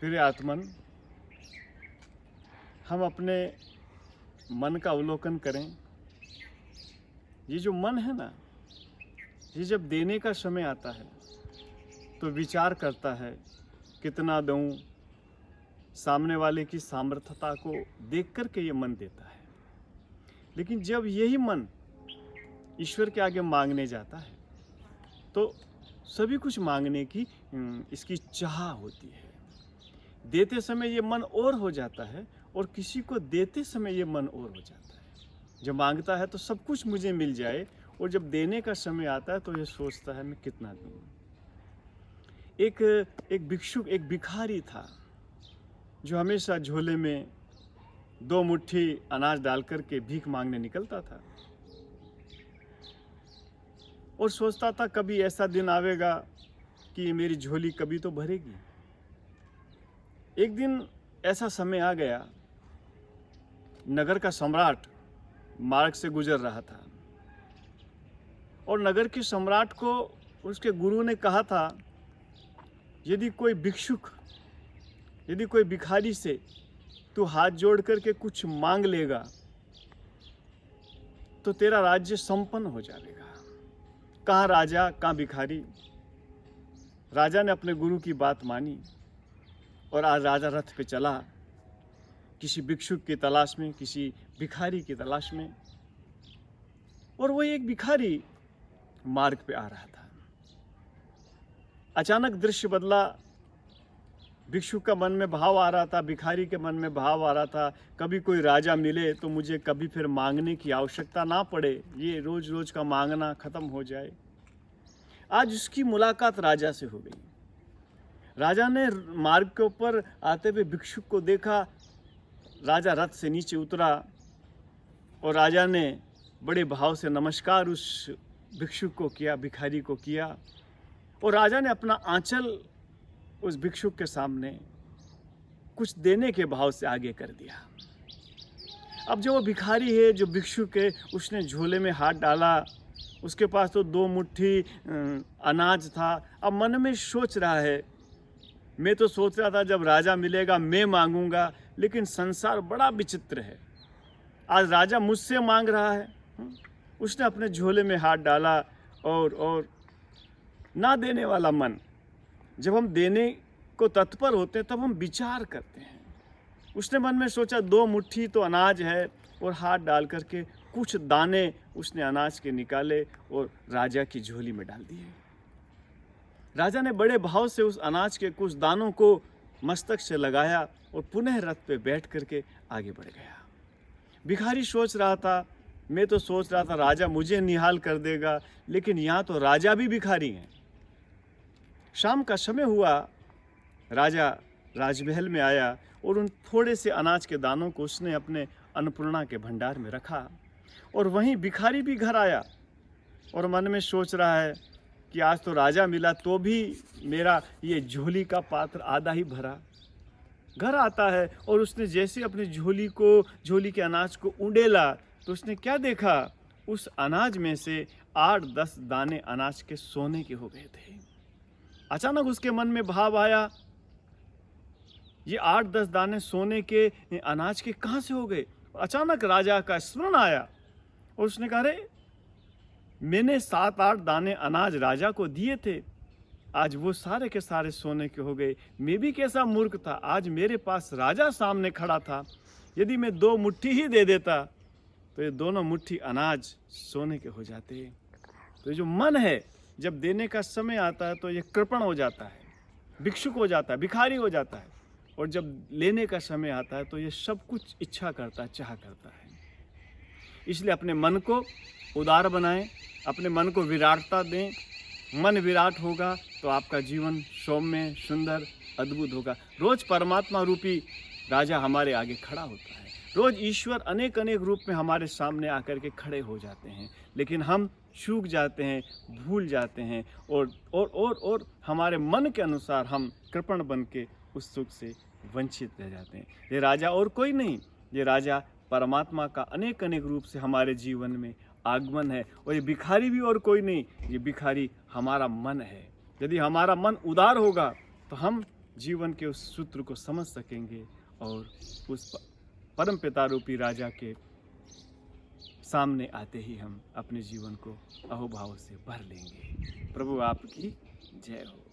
प्रिय आत्मन, हम अपने मन का अवलोकन करें। ये जो मन है ना, ये जब देने का समय आता है तो विचार करता है कितना दूं, सामने वाले की सामर्थ्यता को देख कर के ये मन देता है। लेकिन जब यही मन ईश्वर के आगे मांगने जाता है तो सभी कुछ मांगने की इसकी चाह होती है। देते समय ये मन और हो जाता है और किसी को देते समय ये मन और हो जाता है। जब मांगता है तो सब कुछ मुझे मिल जाए, और जब देने का समय आता है तो ये सोचता है मैं कितना दूं। एक भिक्षुक, एक भिखारी था जो हमेशा झोले में 2 मुट्ठी अनाज डाल करके भीख मांगने निकलता था और सोचता था कभी ऐसा दिन आवेगा कि ये मेरी झोली कभी तो भरेगी। एक दिन ऐसा समय आ गया, नगर का सम्राट मार्ग से गुजर रहा था और नगर के सम्राट को उसके गुरु ने कहा था, यदि कोई भिक्षुक, यदि कोई भिखारी से तू हाथ जोड़ करके कुछ मांग लेगा तो तेरा राज्य संपन्न हो जाएगा। कहाँ राजा, कहाँ भिखारी। राजा ने अपने गुरु की बात मानी और आज राजा रथ पे चला किसी भिक्षुक की तलाश में, किसी भिखारी की तलाश में। और वो एक भिखारी मार्ग पे आ रहा था। अचानक दृश्य बदला। भिक्षुक का मन में भाव आ रहा था, भिखारी के मन में भाव आ रहा था, कभी कोई राजा मिले तो मुझे कभी फिर मांगने की आवश्यकता ना पड़े, ये रोज रोज का मांगना खत्म हो जाए। आज उसकी मुलाकात राजा से हो गई। राजा ने मार्ग के ऊपर आते हुए भिक्षुक को देखा। राजा रथ से नीचे उतरा और राजा ने बड़े भाव से नमस्कार उस भिक्षुक को किया, भिखारी को किया, और राजा ने अपना आंचल उस भिक्षुक के सामने कुछ देने के भाव से आगे कर दिया। अब जो वो भिखारी है, जो भिक्षुक है, उसने झोले में हाथ डाला। उसके पास तो 2 मुट्ठी अनाज था। अब मन में सोच रहा है, मैं तो सोच रहा था जब राजा मिलेगा मैं मांगूंगा, लेकिन संसार बड़ा विचित्र है। आज राजा मुझसे मांग रहा है। उसने अपने झोले में हाथ डाला और ना देने वाला मन। जब हम देने को तत्पर होते हैं तब हम विचार करते हैं। उसने मन में सोचा 2 मुट्ठी तो अनाज है, और हाथ डाल करके कुछ दाने उसने अनाज के निकाले और राजा की झोली में डाल दिए। राजा ने बड़े भाव से उस अनाज के कुछ दानों को मस्तक से लगाया और पुनः रथ पे बैठ करके आगे बढ़ गया। भिखारी सोच रहा था, मैं तो सोच रहा था राजा मुझे निहाल कर देगा, लेकिन यहाँ तो राजा भी भिखारी हैं। शाम का समय हुआ, राजा राजमहल में आया और उन थोड़े से अनाज के दानों को उसने अपने अन्नपूर्णा के भंडार में रखा। और वहीं भिखारी भी घर आया और मन में सोच रहा है कि आज तो राजा मिला तो भी मेरा ये झोली का पात्र आधा ही भरा। घर आता है और उसने जैसे अपनी झोली के अनाज को उंडेला तो उसने क्या देखा, उस अनाज में से 8-10 दाने अनाज के सोने के हो गए थे। अचानक उसके मन में भाव आया, ये 8-10 दाने सोने के अनाज के कहाँ से हो गए। अचानक राजा का स्मरण आया और उसने कहा, अरे मैंने 7-8 दाने अनाज राजा को दिए थे, आज वो सारे के सारे सोने के हो गए। मैं भी कैसा मूर्ख था, आज मेरे पास राजा सामने खड़ा था। यदि मैं 2 मुट्ठी ही दे देता तो ये दोनों मुट्ठी अनाज सोने के हो जाते। तो ये जो मन है, जब देने का समय आता है तो ये कृपण हो जाता है, भिक्षुक हो जाता है, भिखारी हो जाता है, और जब लेने का समय आता है तो ये सब कुछ इच्छा करता है, चाह करता है। इसलिए अपने मन को उदार बनाएं, अपने मन को विराटता दें। मन विराट होगा तो आपका जीवन सौम्य, सुंदर, अद्भुत होगा। रोज परमात्मा रूपी राजा हमारे आगे खड़ा होता है। रोज ईश्वर अनेक अनेक रूप में हमारे सामने आकर के खड़े हो जाते हैं, लेकिन हम चूक जाते हैं, भूल जाते हैं, और हमारे मन के अनुसार हम कृपण बन के उस सुख से वंचित रह जाते हैं। ये राजा और कोई नहीं, ये राजा परमात्मा का अनेक अनेक रूप से हमारे जीवन में आगमन है। और ये भिखारी भी और कोई नहीं, ये भिखारी हमारा मन है। यदि हमारा मन उदार होगा तो हम जीवन के उस सूत्र को समझ सकेंगे और उस परम पिता रूपी राजा के सामने आते ही हम अपने जीवन को अहोभाव से भर लेंगे। प्रभु आपकी जय हो।